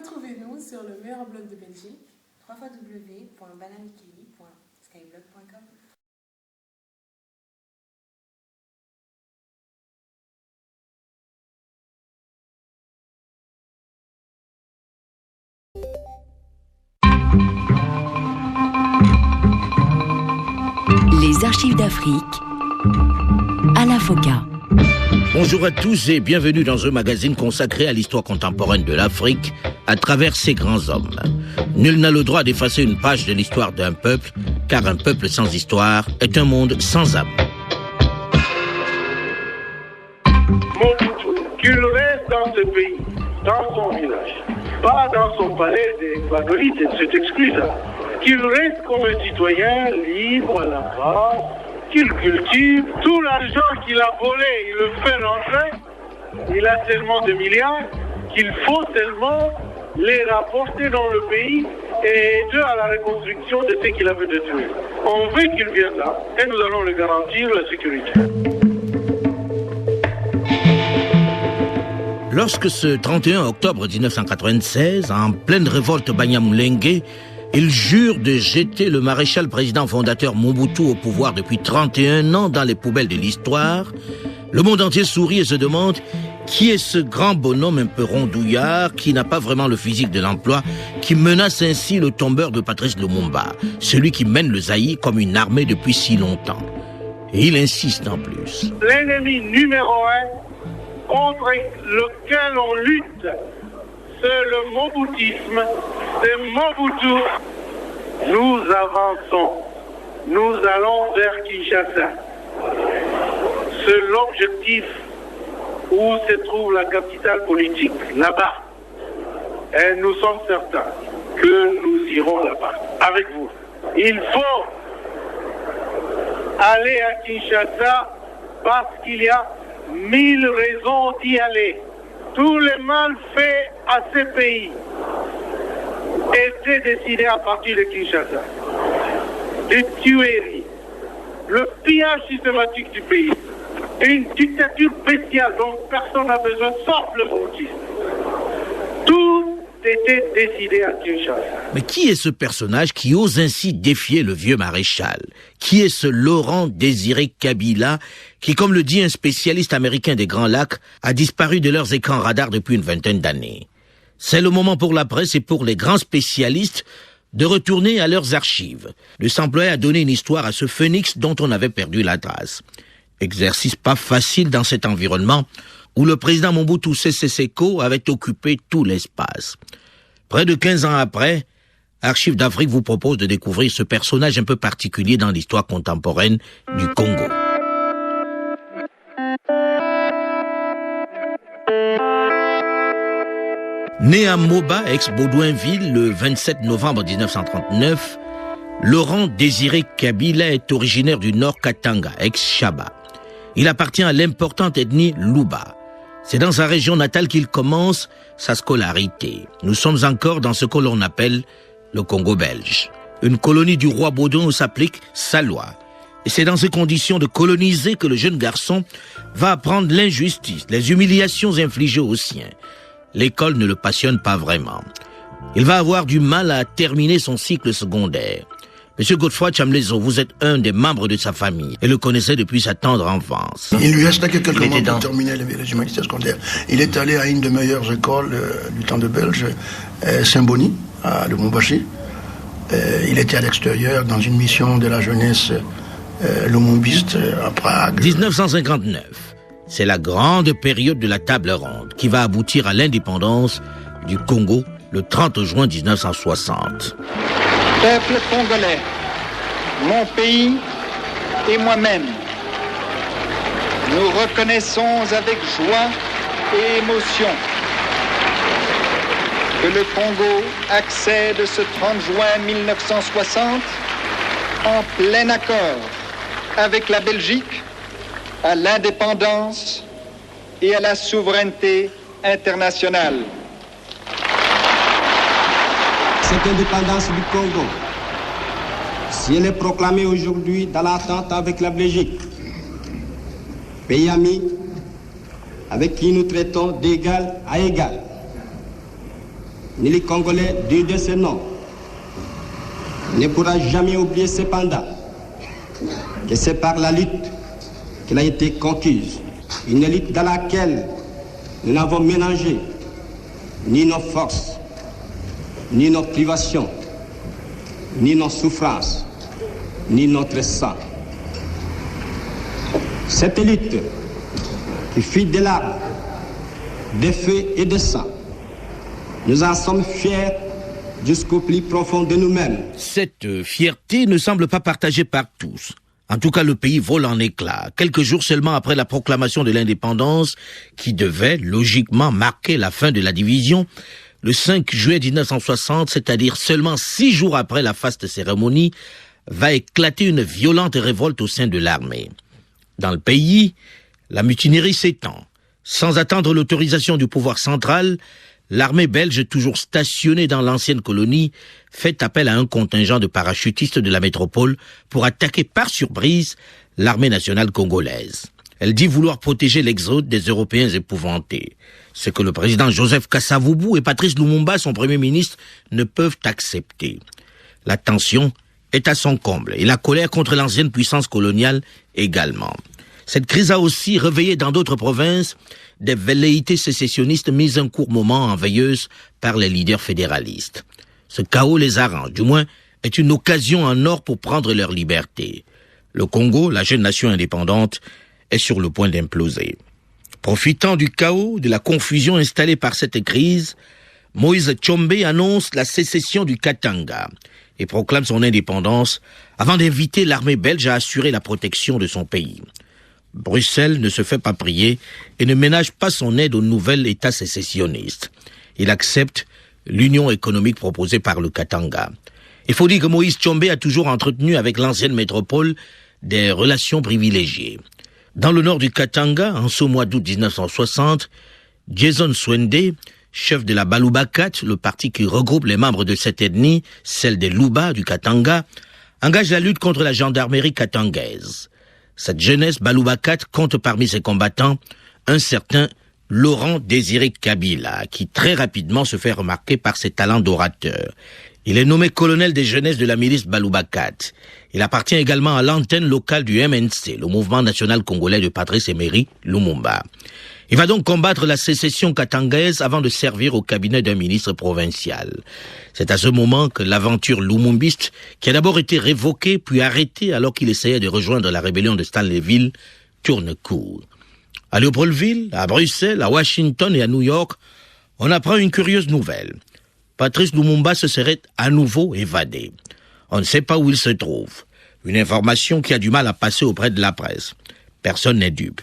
Retrouvez-nous sur le meilleur blog de Belgique, www.bananekili.skyblog.com. Les archives d'Afrique à la Foka. Bonjour à tous et bienvenue dans un magazine consacré à l'histoire contemporaine de l'Afrique à travers ses grands hommes. Nul n'a le droit d'effacer une page de l'histoire d'un peuple, car un peuple sans histoire est un monde sans âme. Mobutu, qu'il reste dans ce pays, dans son village, pas dans son palais des Bagolites, c'est exclu ça. Qu'il reste comme un citoyen libre à la base, qu'il cultive tout l'argent qu'il a volé, il le fait rentrer. Il a tellement de milliards qu'il faut tellement les rapporter dans le pays et aider à la reconstruction de ce qu'il avait détruit. On veut qu'il vienne là et nous allons lui garantir la sécurité. Lorsque ce 31 octobre 1996, en pleine révolte Banyamulenge, il jure de jeter le maréchal président fondateur Mobutu au pouvoir depuis 31 ans dans les poubelles de l'histoire, le monde entier sourit et se demande qui est ce grand bonhomme un peu rondouillard qui n'a pas vraiment le physique de l'emploi, qui menace ainsi le tombeur de Patrice Lumumba, celui qui mène le Zaïre comme une armée depuis si longtemps. Et il insiste en plus. L'ennemi numéro 1 contre lequel on lutte, c'est le moboutisme, c'est Mobutu. Nous avançons, nous allons vers Kinshasa. C'est l'objectif où se trouve la capitale politique, là-bas. Et nous sommes certains que nous irons là-bas, avec vous. Il faut aller à Kinshasa parce qu'il y a 1000 raisons d'y aller. Tous les malfaits à ce pays étaient décidés à partir de Kinshasa. Des tueries, le pillage systématique du pays, une dictature bestiale dont personne n'a besoin, sauf le moutisme. Tout était décidé à Kinshasa. Mais qui est ce personnage qui ose ainsi défier le vieux maréchal? Qui est ce Laurent Désiré Kabila qui, comme le dit un spécialiste américain des Grands Lacs, a disparu de leurs écrans radars depuis une vingtaine d'années? C'est le moment pour la presse et pour les grands spécialistes de retourner à leurs archives, de s'employer à donner une histoire à ce phénix dont on avait perdu la trace. Exercice pas facile dans cet environnement où le président Mobutu Sese Seko avait occupé tout l'espace. Près de 15 ans après, Archives d'Afrique vous propose de découvrir ce personnage un peu particulier dans l'histoire contemporaine du Congo. Né à Moba, ex-Baudouinville, le 27 novembre 1939, Laurent Désiré Kabila est originaire du Nord Katanga, ex-Chaba. Il appartient à l'importante ethnie Luba. C'est dans sa région natale qu'il commence sa scolarité. Nous sommes encore dans ce que l'on appelle le Congo belge. Une colonie du roi Baudouin où s'applique sa loi. Et c'est dans ces conditions de coloniser que le jeune garçon va apprendre l'injustice, les humiliations infligées aux siens. L'école ne le passionne pas vraiment. Il va avoir du mal à terminer son cycle secondaire. Monsieur Godefroy Chamlezo, vous êtes un des membres de sa famille et le connaissait depuis sa tendre enfance. Il lui restait que quelques mois pour terminer le régiment secondaire. Il est allé à une des meilleures écoles du temps de Belge, Saint-Boni, à Lubumbashi. Il était à l'extérieur dans une mission de la jeunesse lumumbiste à Prague. 1959, c'est la grande période de la table ronde qui va aboutir à l'indépendance du Congo le 30 juin 1960. Peuple congolais, mon pays et moi-même, nous reconnaissons avec joie et émotion que le Congo accède ce 30 juin 1960 en plein accord avec la Belgique à l'indépendance et à la souveraineté internationale. Cette indépendance du Congo, si elle est proclamée aujourd'hui dans l'attente avec la Belgique, pays ami avec qui nous traitons d'égal à égal, ni les Congolais dignes de ce nom ne pourra jamais oublier cependant que c'est par la lutte qu'elle a été conquise. Une lutte dans laquelle nous n'avons mélangé ni nos forces, ni nos privations, ni nos souffrances, ni notre sang. Cette lutte qui fit de larmes, de feu et de sang, nous en sommes fiers jusqu'au plus profond de nous-mêmes. Cette fierté ne semble pas partagée par tous. En tout cas, le pays vole en éclats, quelques jours seulement après la proclamation de l'indépendance, qui devait logiquement marquer la fin de la division. Le 5 juillet 1960, c'est-à-dire seulement 6 jours après la faste cérémonie, va éclater une violente révolte au sein de l'armée. Dans le pays, la mutinerie s'étend. Sans attendre l'autorisation du pouvoir central, l'armée belge, toujours stationnée dans l'ancienne colonie, fait appel à un contingent de parachutistes de la métropole pour attaquer par surprise l'armée nationale congolaise. Elle dit vouloir protéger l'exode des Européens épouvantés. Ce que le président Joseph Kasavubu et Patrice Lumumba, son premier ministre, ne peuvent accepter. La tension est à son comble et la colère contre l'ancienne puissance coloniale également. Cette crise a aussi réveillé dans d'autres provinces des velléités sécessionnistes mises un court moment en veilleuse par les leaders fédéralistes. Ce chaos les arrange, du moins est une occasion en or pour prendre leur liberté. Le Congo, la jeune nation indépendante, est sur le point d'imploser. Profitant du chaos, de la confusion installée par cette crise, Moïse Tshombe annonce la sécession du Katanga et proclame son indépendance avant d'inviter l'armée belge à assurer la protection de son pays. Bruxelles ne se fait pas prier et ne ménage pas son aide au nouvel État sécessionniste. Il accepte l'union économique proposée par le Katanga. Il faut dire que Moïse Tshombe a toujours entretenu avec l'ancienne métropole des relations privilégiées. Dans le nord du Katanga, en ce mois d'août 1960, Jason Swende, chef de la Balubakat, le parti qui regroupe les membres de cette ethnie, celle des Luba du Katanga, engage la lutte contre la gendarmerie katangaise. Cette jeunesse Balubakat compte parmi ses combattants un certain Laurent Désiré Kabila, qui très rapidement se fait remarquer par ses talents d'orateur. Il est nommé colonel des jeunesses de la milice Balubakat. Il appartient également à l'antenne locale du MNC, le mouvement national congolais de Patrice Emery Lumumba. Il va donc combattre la sécession katangaise avant de servir au cabinet d'un ministre provincial. C'est à ce moment que l'aventure lumumbiste, qui a d'abord été révoquée puis arrêtée alors qu'il essayait de rejoindre la rébellion de Stanleyville, tourne court. À Léopoldville, à Bruxelles, à Washington et à New York, on apprend une curieuse nouvelle. Patrice Lumumba se serait à nouveau évadé. On ne sait pas où il se trouve. Une information qui a du mal à passer auprès de la presse. Personne n'est dupe.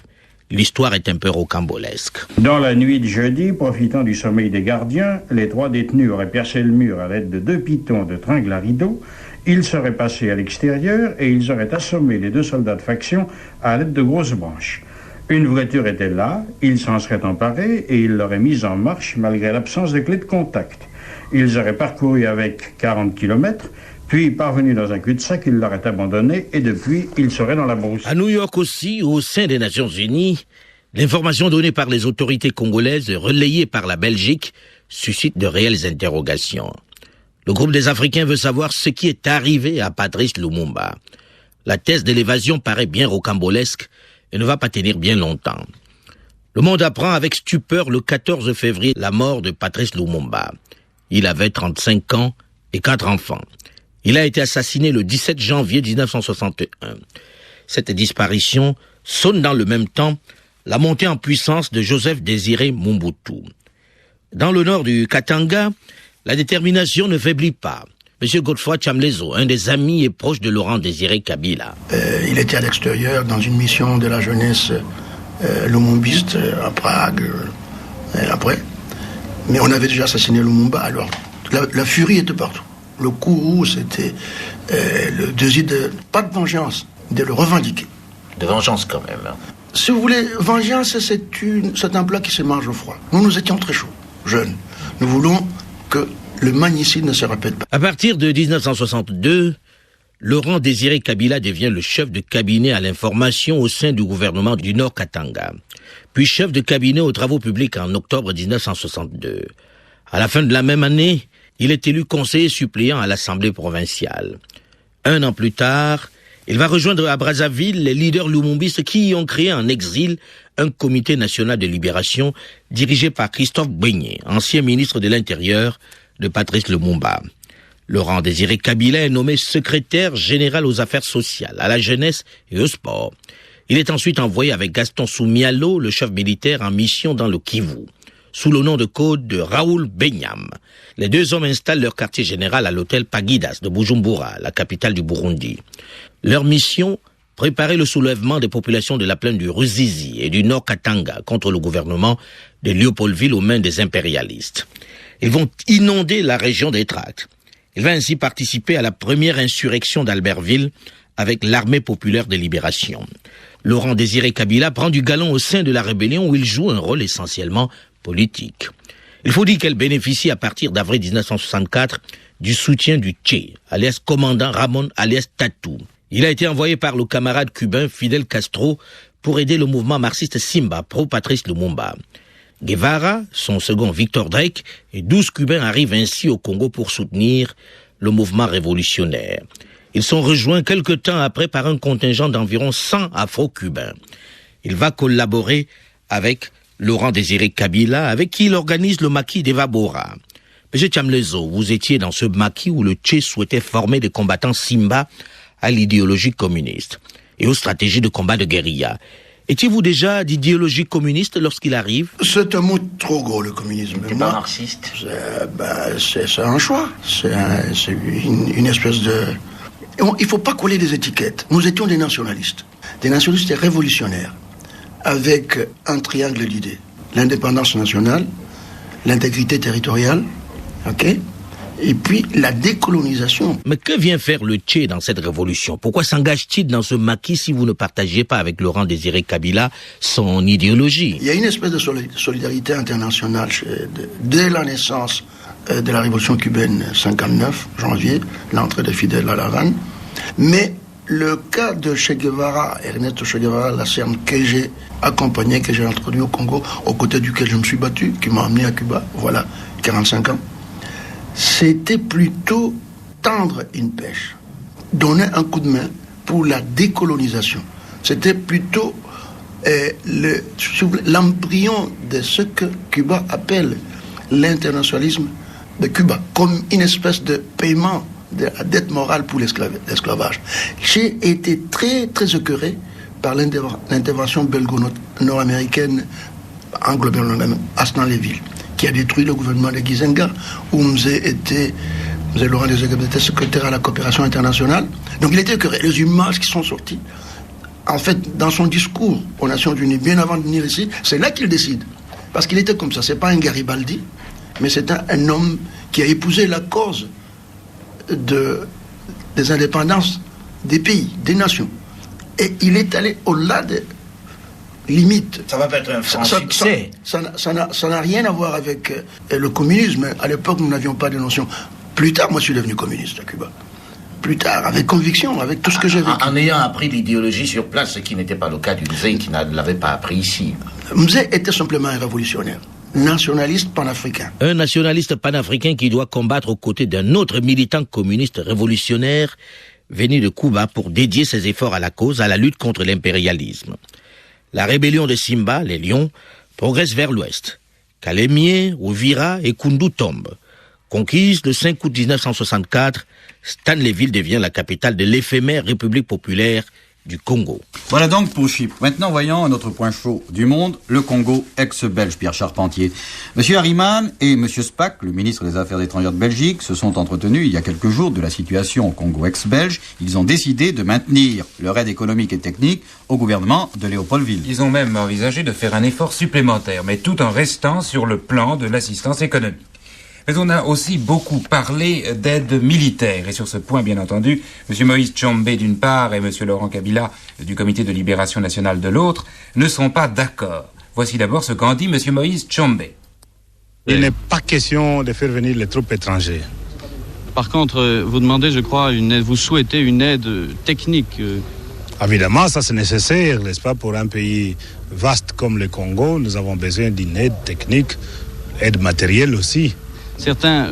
L'histoire est un peu rocambolesque. Dans la nuit de jeudi, profitant du sommeil des gardiens, les 3 détenus auraient percé le mur à l'aide de 2 pitons de tringles à rideaux. Ils seraient passés à l'extérieur et ils auraient assommé les 2 soldats de faction à l'aide de grosses branches. Une voiture était là, ils s'en seraient emparés et ils l'auraient mise en marche malgré l'absence de clé de contact. Ils auraient parcouru avec 40 km, puis parvenus dans un cul-de-sac, ils l'auraient abandonné et depuis, ils seraient dans la brousse. À New York aussi, au sein des Nations Unies, l'information donnée par les autorités congolaises et relayée par la Belgique suscite de réelles interrogations. Le groupe des Africains veut savoir ce qui est arrivé à Patrice Lumumba. La thèse de l'évasion paraît bien rocambolesque et ne va pas tenir bien longtemps. Le monde apprend avec stupeur le 14 février la mort de Patrice Lumumba. Il avait 35 ans et 4 enfants. Il a été assassiné le 17 janvier 1961. Cette disparition sonne dans le même temps la montée en puissance de Joseph Désiré Mobutu. Dans le nord du Katanga, la détermination ne faiblit pas. M. Godefroy Chamlezo, un des amis et proches de Laurent Désiré Kabila. Il était à l'extérieur dans une mission de la jeunesse lumumbiste à Prague et après. Mais on avait déjà assassiné Lumumba, alors la furie était partout. Le courroux, c'était le désir de, pas de vengeance, de le revendiquer. De vengeance quand même. Si vous voulez, vengeance, c'est un plat qui se mange au froid. Nous étions très chauds, jeunes. Nous voulons que le magnicide ne se répète pas. À partir de 1962, Laurent Désiré Kabila devient le chef de cabinet à l'information au sein du gouvernement du Nord Katanga, puis chef de cabinet aux travaux publics en octobre 1962. À la fin de la même année, il est élu conseiller suppléant à l'Assemblée provinciale. 1 an plus tard, il va rejoindre à Brazzaville les leaders lumumbistes qui y ont créé en exil un comité national de libération dirigé par Christophe Beignet, ancien ministre de l'Intérieur de Patrice Lumumba. Laurent Désiré Kabila est nommé secrétaire général aux affaires sociales, à la jeunesse et au sport. Il est ensuite envoyé avec Gaston Soumialo, le chef militaire en mission dans le Kivu, sous le nom de code de Raoul Benyam. Les deux hommes installent leur quartier général à l'hôtel Pagidas de Bujumbura, la capitale du Burundi. Leur mission, préparer le soulèvement des populations de la plaine du Ruzizi et du Nord Katanga contre le gouvernement de Léopoldville aux mains des impérialistes. Ils vont inonder la région des tracts. Il va ainsi participer à la première insurrection d'Albertville avec l'armée populaire de libération. Laurent Désiré Kabila prend du galon au sein de la rébellion où il joue un rôle essentiellement politique. Il faut dire qu'elle bénéficie à partir d'avril 1964 du soutien du Che, alias commandant Ramon alias Tatou. Il a été envoyé par le camarade cubain Fidel Castro pour aider le mouvement marxiste Simba pro-Patrice Lumumba. Guevara, son second Victor Drake et 12 Cubains arrivent ainsi au Congo pour soutenir le mouvement révolutionnaire. Ils sont rejoints quelque temps après par un contingent d'environ 100 Afro-Cubains. Il va collaborer avec Laurent Désiré Kabila, avec qui il organise le maquis d'Eva Bora. M. Chamlezo, vous étiez dans ce maquis où le Che souhaitait former des combattants Simba à l'idéologie communiste et aux stratégies de combat de guérilla. Étiez-vous déjà d'idéologie communiste lorsqu'il arrive? C'est un mot trop gros, le communisme. T'es pas marxiste? C'est un choix. C'est une espèce de... Il ne faut pas coller des étiquettes. Nous étions des nationalistes révolutionnaires, avec un triangle d'idées. L'indépendance nationale, l'intégrité territoriale, ok, et puis la décolonisation. Mais que vient faire le Che dans cette révolution? Pourquoi s'engage-t-il dans ce maquis si vous ne partagiez pas avec Laurent Désiré Kabila son idéologie? Il y a une espèce de solidarité internationale dès la naissance de la révolution cubaine 59, janvier, l'entrée de Fidel à La Havane. Mais le cas de Che Guevara, Ernesto Che Guevara, la CERN que j'ai accompagné, que j'ai introduit au Congo, aux côtés duquel je me suis battu, qui m'a amené à Cuba, voilà, 45 ans, c'était plutôt tendre une pêche, donner un coup de main pour la décolonisation. C'était plutôt l'embryon de ce que Cuba appelle l'internationalisme de Cuba, comme une espèce de paiement de la dette morale pour l'esclavage. J'ai été très, très écœuré par l'intervention belgo-nord-américaine anglo-américaine à Stanleyville, qui a détruit le gouvernement de Gizenga, où Mzee Laurent Désiré était secrétaire à la coopération internationale. Donc il était écœuré. Les images qui sont sorties, en fait, dans son discours aux Nations Unies, bien avant de venir ici, c'est là qu'il décide. Parce qu'il était comme ça. C'est pas un Garibaldi, mais c'est un homme qui a épousé la cause des indépendances des pays, des nations. Et il est allé au-delà des limites. Ça va pas être un franc succès. Ça n'a rien à voir avec le communisme. À l'époque, nous n'avions pas de notion. Plus tard, moi, je suis devenu communiste à Cuba. Plus tard, avec conviction, avec tout ce que j'ai vécu. En ayant appris l'idéologie sur place, ce qui n'était pas le cas du Mzee, qui ne l'avait pas appris ici. Mzee était simplement un révolutionnaire. Nationaliste panafricain. Un nationaliste panafricain qui doit combattre aux côtés d'un autre militant communiste révolutionnaire venu de Cuba pour dédier ses efforts à la cause, à la lutte contre l'impérialisme. La rébellion de Simba, les Lions, progresse vers l'ouest. Kalemie, Uvira et Kundu tombent. Conquise le 5 août 1964, Stanleyville devient la capitale de l'éphémère République populaire du Congo. Voilà donc pour Chypre. Maintenant, voyons notre point chaud du monde, le Congo ex-belge, Pierre Charpentier. Monsieur Harriman et Monsieur Spaak, le ministre des Affaires étrangères de Belgique, se sont entretenus il y a quelques jours de la situation au Congo ex-belge. Ils ont décidé de maintenir leur aide économique et technique au gouvernement de Léopoldville. Ils ont même envisagé de faire un effort supplémentaire, mais tout en restant sur le plan de l'assistance économique. Mais on a aussi beaucoup parlé d'aide militaire. Et sur ce point, bien entendu, M. Moïse Tshombe d'une part et M. Laurent Kabila du Comité de libération nationale de l'autre ne sont pas d'accord. Voici d'abord ce qu'en dit M. Moïse Tshombe. Il n'est pas question de faire venir les troupes étrangères. Par contre, vous demandez, je crois, une aide, vous souhaitez une aide technique. Évidemment, ça c'est nécessaire, n'est-ce pas, pour un pays vaste comme le Congo. Nous avons besoin d'une aide technique, aide matérielle aussi. Certains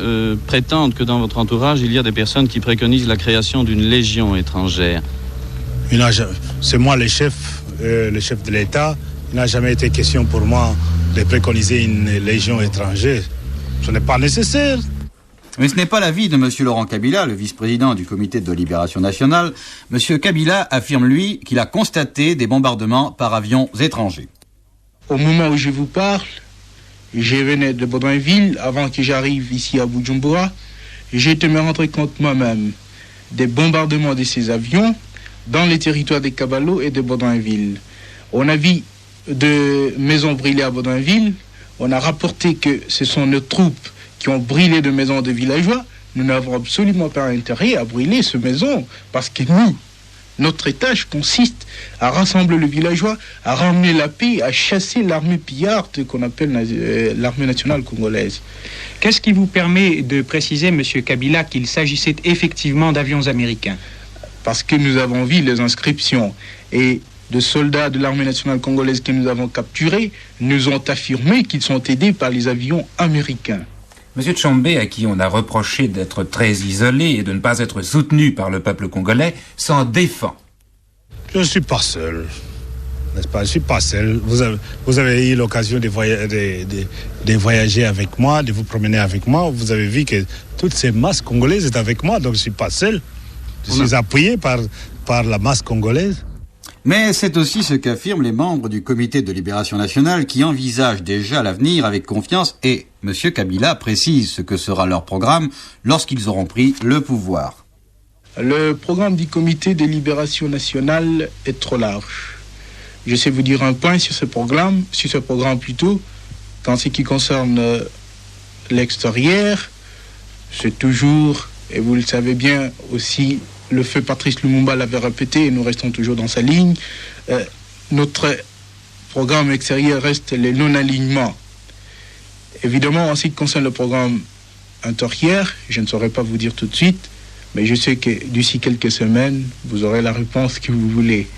prétendent que dans votre entourage, il y a des personnes qui préconisent la création d'une légion étrangère. C'est moi le chef de l'État. Il n'a jamais été question pour moi de préconiser une légion étrangère. Ce n'est pas nécessaire. Mais ce n'est pas l'avis de M. Laurent Kabila, le vice-président du Comité de libération nationale. M. Kabila affirme, lui, qu'il a constaté des bombardements par avions étrangers. Au moment où je vous parle, je venais de Baudouinville, avant que j'arrive ici à Bujumbura, j'ai été me rendre compte moi-même des bombardements de ces avions dans les territoires de Kabalo et de Baudouinville. On a vu de maisons brûlées à Baudouinville, on a rapporté que ce sont nos troupes qui ont brûlé de maisons de villageois. Nous n'avons absolument pas intérêt à brûler ces maisons, parce que notre tâche consiste à rassembler les villageois, à ramener la paix, à chasser l'armée pillarde qu'on appelle l'armée nationale congolaise. Qu'est-ce qui vous permet de préciser, M. Kabila, qu'il s'agissait effectivement d'avions américains? Parce que nous avons vu les inscriptions et de soldats de l'armée nationale congolaise que nous avons capturés nous ont affirmé qu'ils sont aidés par les avions américains. M. Tshombe, à qui on a reproché d'être très isolé et de ne pas être soutenu par le peuple congolais, s'en défend. Je ne suis pas seul. N'est-ce pas? Je ne suis pas seul. Vous avez eu l'occasion de voyager avec moi, de vous promener avec moi. Vous avez vu que toutes ces masses congolaises sont avec moi, donc je ne suis pas seul. Je suis appuyé par la masse congolaise. Mais c'est aussi ce qu'affirment les membres du Comité de libération nationale qui envisagent déjà l'avenir avec confiance et M. Kabila précise ce que sera leur programme lorsqu'ils auront pris le pouvoir. Le programme du Comité de libération nationale est trop large. Je sais vous dire un point sur ce programme plutôt, en ce qui concerne l'extérieur, c'est toujours, et vous le savez bien aussi, le feu Patrice Lumumba l'avait répété et nous restons toujours dans sa ligne. Notre programme extérieur reste le non-alignement. Évidemment, en ce qui concerne le programme intérieur, je ne saurais pas vous dire tout de suite, mais je sais que d'ici quelques semaines, vous aurez la réponse que vous voulez.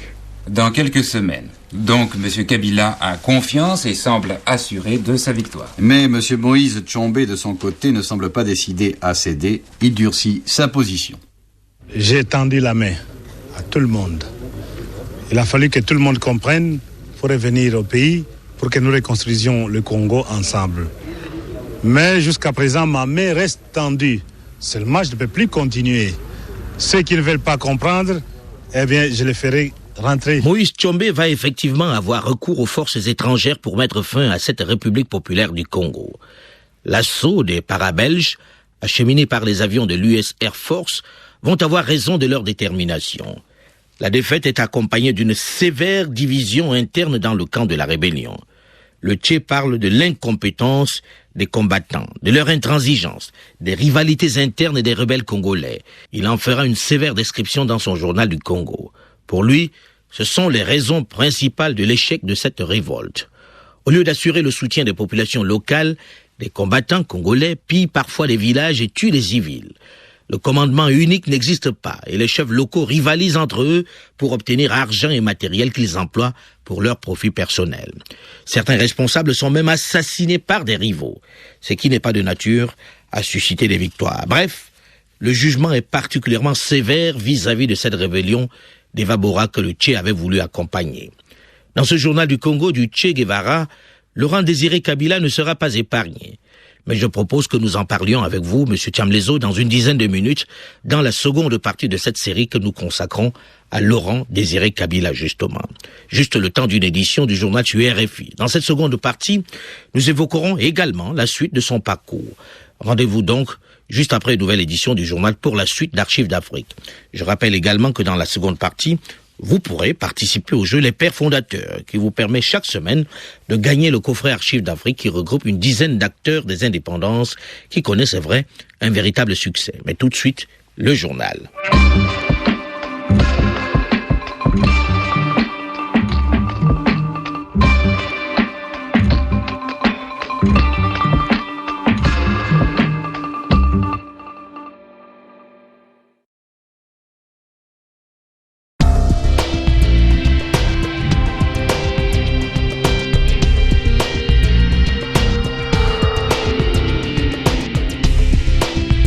Dans quelques semaines. Donc, M. Kabila a confiance et semble assuré de sa victoire. Mais M. Moïse Tshombe, de son côté, ne semble pas décidé à céder. Il durcit sa position. J'ai tendu la main à tout le monde. Il a fallu que tout le monde comprenne pour revenir au pays, pour que nous reconstruisions le Congo ensemble. Mais jusqu'à présent, ma main reste tendue. Seulement, je ne peux plus continuer. Ceux qui ne veulent pas comprendre, eh bien, je les ferai rentrer. Moïse Tshombe va effectivement avoir recours aux forces étrangères pour mettre fin à cette République populaire du Congo. L'assaut des parabelges, acheminés par les avions de l'US Air Force, vont avoir raison de leur détermination. La défaite est accompagnée d'une sévère division interne dans le camp de la rébellion. Le Tché parle de l'incompétence des combattants, de leur intransigeance, des rivalités internes des rebelles congolais. Il en fera une sévère description dans son journal du Congo. Pour lui, ce sont les raisons principales de l'échec de cette révolte. Au lieu d'assurer le soutien des populations locales, les combattants congolais pillent parfois les villages et tuent les civils. Le commandement unique n'existe pas et les chefs locaux rivalisent entre eux pour obtenir argent et matériel qu'ils emploient pour leur profit personnel. Certains responsables sont même assassinés par des rivaux, ce qui n'est pas de nature à susciter des victoires. Bref, le jugement est particulièrement sévère vis-à-vis de cette rébellion d'Eva Bora que le Tché avait voulu accompagner. Dans ce journal du Congo du Che Guevara, Laurent Désiré Kabila ne sera pas épargné. Mais je propose que nous en parlions avec vous, M. Thiamlezo, dans une dizaine de minutes, dans la seconde partie de cette série que nous consacrons à Laurent Désiré Kabila, justement. Juste le temps d'une édition du journal sur RFI. Dans cette seconde partie, nous évoquerons également la suite de son parcours. Rendez-vous donc juste après une nouvelle édition du journal pour la suite d'Archives d'Afrique. Je rappelle également que dans la seconde partie, vous pourrez participer au jeu Les Pères Fondateurs, qui vous permet chaque semaine de gagner le coffret Archives d'Afrique qui regroupe une dizaine d'acteurs des indépendances qui connaissent, c'est vrai, un véritable succès. Mais tout de suite, le journal.